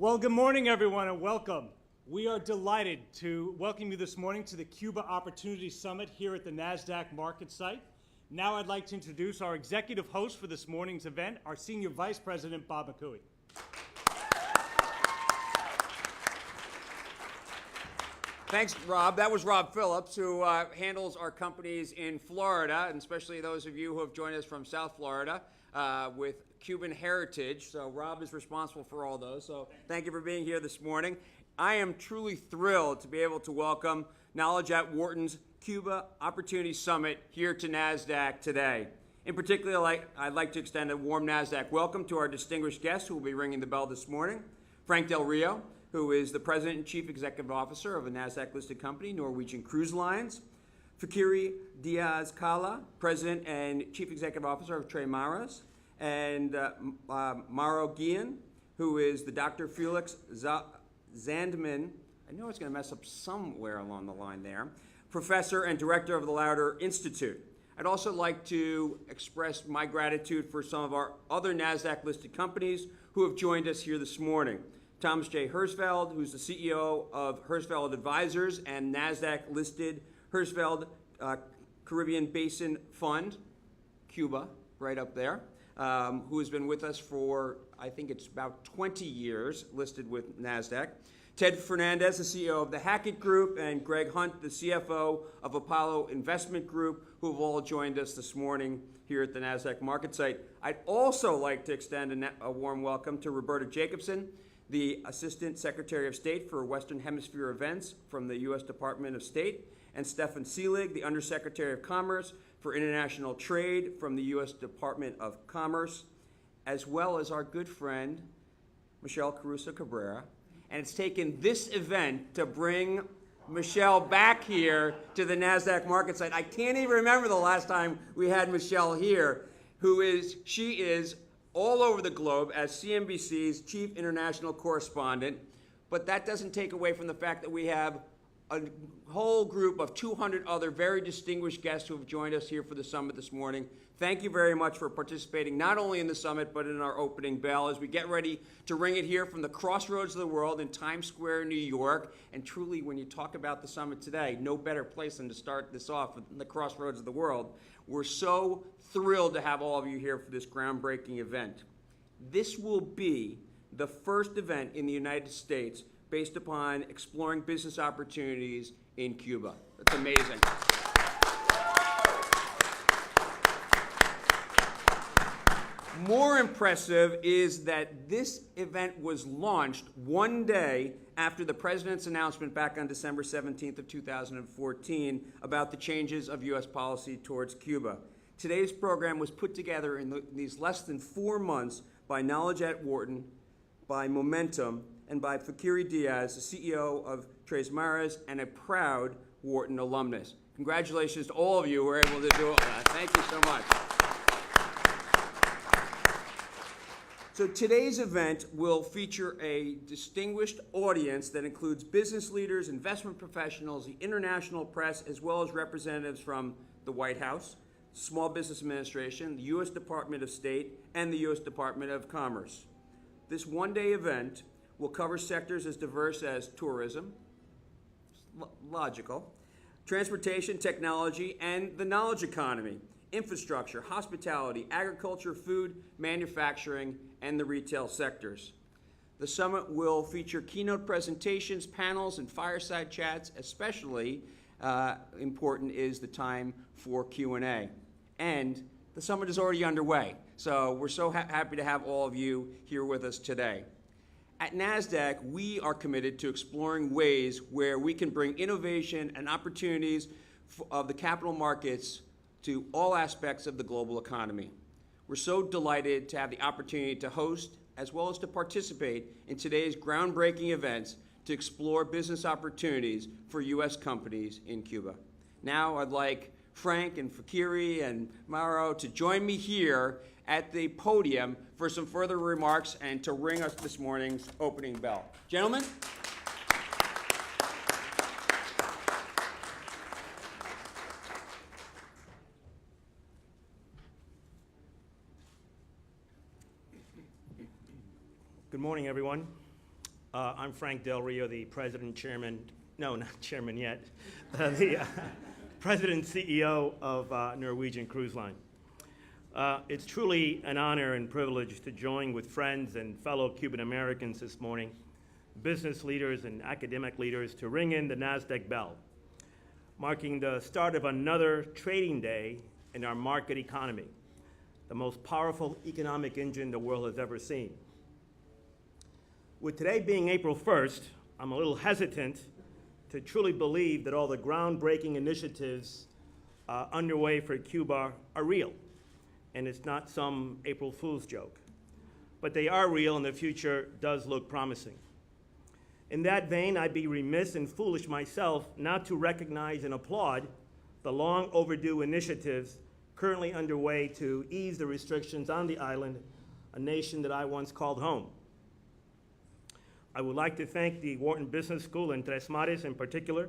Well, good morning, everyone, and welcome. We are delighted to welcome you this morning to the Cuba Opportunity Summit here at the NASDAQ market site. Now I'd like to introduce our executive host for this morning's event, our Senior Vice President, Bob McCooey. Thanks, Rob. That was Rob Phillips, who handles our companies in Florida, and especially those of you who have joined us from South Florida with Cuban heritage. So Rob is responsible for all those. So thank you for being here this morning. I am truly thrilled to be able to welcome Knowledge at Wharton's Cuba Opportunity Summit here to NASDAQ today. In particular, I'd like to extend a warm NASDAQ welcome to our distinguished guests who will be ringing the bell this morning. Frank Del Rio, who is the President and Chief Executive Officer of a NASDAQ-listed company, Norwegian Cruise Lines. Fakiri Diaz-Cala, President and Chief Executive Officer of Tres Mares. And Mauro Guillen, who is the Dr. Felix Zandman, I know it's going to mess up somewhere along the line there, Professor and Director of the Lauder Institute. I'd also like to express my gratitude for some of our other NASDAQ-listed companies who have joined us here this morning. Thomas J. Hersfeld, who's the CEO of Hersfeld Advisors and NASDAQ-listed Hersfeld Caribbean Basin Fund, Cuba, right up there, who has been with us for, I think it's about 20 years, listed with NASDAQ. Ted Fernandez, the CEO of the Hackett Group, and Greg Hunt, the CFO of Apollo Investment Group, who have all joined us this morning here at the NASDAQ market site. I'd also like to extend a warm welcome to Roberta Jacobson, the Assistant Secretary of State for Western Hemisphere Events from the U.S. Department of State, and Stefan Seelig, the Undersecretary of Commerce for International Trade from the U.S. Department of Commerce, as well as our good friend, Michelle Caruso Cabrera. And it's taken this event to bring Michelle back here to the NASDAQ market site. I can't even remember the last time we had Michelle here, she is all over the globe as CNBC's Chief International Correspondent, but that doesn't take away from the fact that we have a whole group of 200 other very distinguished guests who have joined us here for the summit this morning. Thank you very much for participating not only in the summit, but in our opening bell as we get ready to ring it here from the crossroads of the world in Times Square, New York. And truly, when you talk about the summit today, no better place than to start this off with the crossroads of the world. We're so thrilled to have all of you here for this groundbreaking event. This will be the first event in the United States based upon exploring business opportunities in Cuba. That's amazing. More impressive is that this event was launched one day after the president's announcement back on December 17th of 2014 about the changes of U.S. policy towards Cuba. Today's program was put together in these less than 4 months by Knowledge at Wharton, by Momentum, and by Fakiri Diaz, the CEO of Tres Mares and a proud Wharton alumnus. Congratulations to all of you who were able to do all that. Thank you so much. So today's event will feature a distinguished audience that includes business leaders, investment professionals, the international press, as well as representatives from the White House, Small Business Administration, the U.S. Department of State, and the U.S. Department of Commerce. This one-day event will cover sectors as diverse as tourism, logical, transportation, technology, and the knowledge economy, infrastructure, hospitality, agriculture, food, manufacturing, and the retail sectors. The summit will feature keynote presentations, panels, and fireside chats. Especially important is the time for Q&A. And the summit is already underway, so we're so happy to have all of you here with us today. At NASDAQ, we are committed to exploring ways where we can bring innovation and opportunities of the capital markets to all aspects of the global economy. We're so delighted to have the opportunity to host as well as to participate in today's groundbreaking events to explore business opportunities for U.S. companies in Cuba. Now I'd like Frank and Fakiri and Mauro to join me here at the podium for some further remarks and to ring us this morning's opening bell. Gentlemen. Good morning, everyone. I'm Frank Del Rio, the president, chairman, no, not chairman yet, the president and CEO of Norwegian Cruise Line. It's truly an honor and privilege to join with friends and fellow Cuban Americans this morning, business leaders and academic leaders, to ring in the NASDAQ bell, marking the start of another trading day in our market economy, the most powerful economic engine the world has ever seen. With today being April 1st, I'm a little hesitant to truly believe that all the groundbreaking initiatives underway for Cuba are real, and it's not some April Fool's joke. But they are real, and the future does look promising. In that vein, I'd be remiss and foolish myself not to recognize and applaud the long overdue initiatives currently underway to ease the restrictions on the island, a nation that I once called home. I would like to thank the Wharton Business School and Tres Mares in particular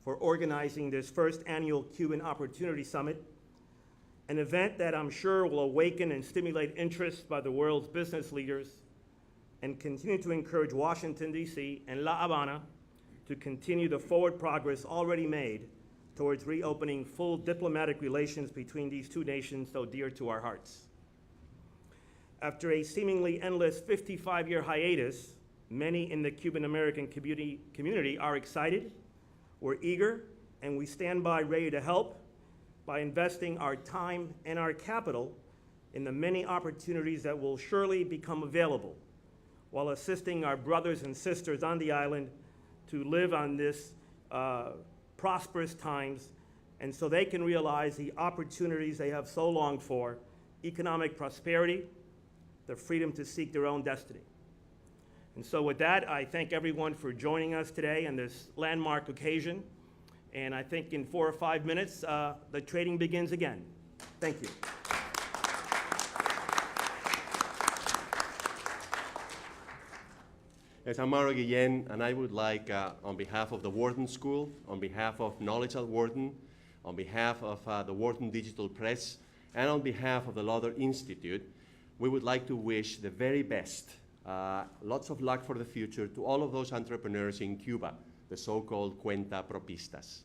for organizing this first annual Cuban Opportunity Summit, an event that I'm sure will awaken and stimulate interest by the world's business leaders and continue to encourage Washington, D.C. and La Habana to continue the forward progress already made towards reopening full diplomatic relations between these two nations so dear to our hearts. After a seemingly endless 55-year hiatus, many in the Cuban American community are excited, we're eager, and we stand by ready to help by investing our time and our capital in the many opportunities that will surely become available, while assisting our brothers and sisters on the island to live on this prosperous times, and so they can realize the opportunities they have so longed for: economic prosperity, the freedom to seek their own destiny. And so with that, I thank everyone for joining us today on this landmark occasion. And I think in 4 or 5 minutes, the trading begins again. Thank you. Yes, I'm Mauro Guillén, and I would like, on behalf of the Wharton School, on behalf of Knowledge at Wharton, on behalf of the Wharton Digital Press, and on behalf of the Lauder Institute, we would like to wish the very best, lots of luck for the future to all of those entrepreneurs in Cuba, the so-called cuenta propistas.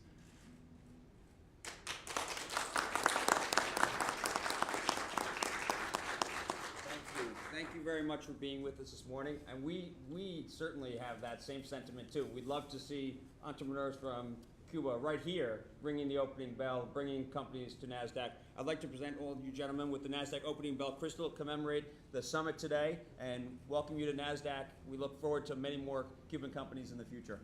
Thank you very much for being with us this morning. And we certainly have that same sentiment too. We'd love to see entrepreneurs from Cuba right here ringing the opening bell, bringing companies to NASDAQ. I'd like to present all of you gentlemen with the NASDAQ opening bell crystal, commemorate the summit today, and welcome you to NASDAQ. We look forward to many more Cuban companies in the future.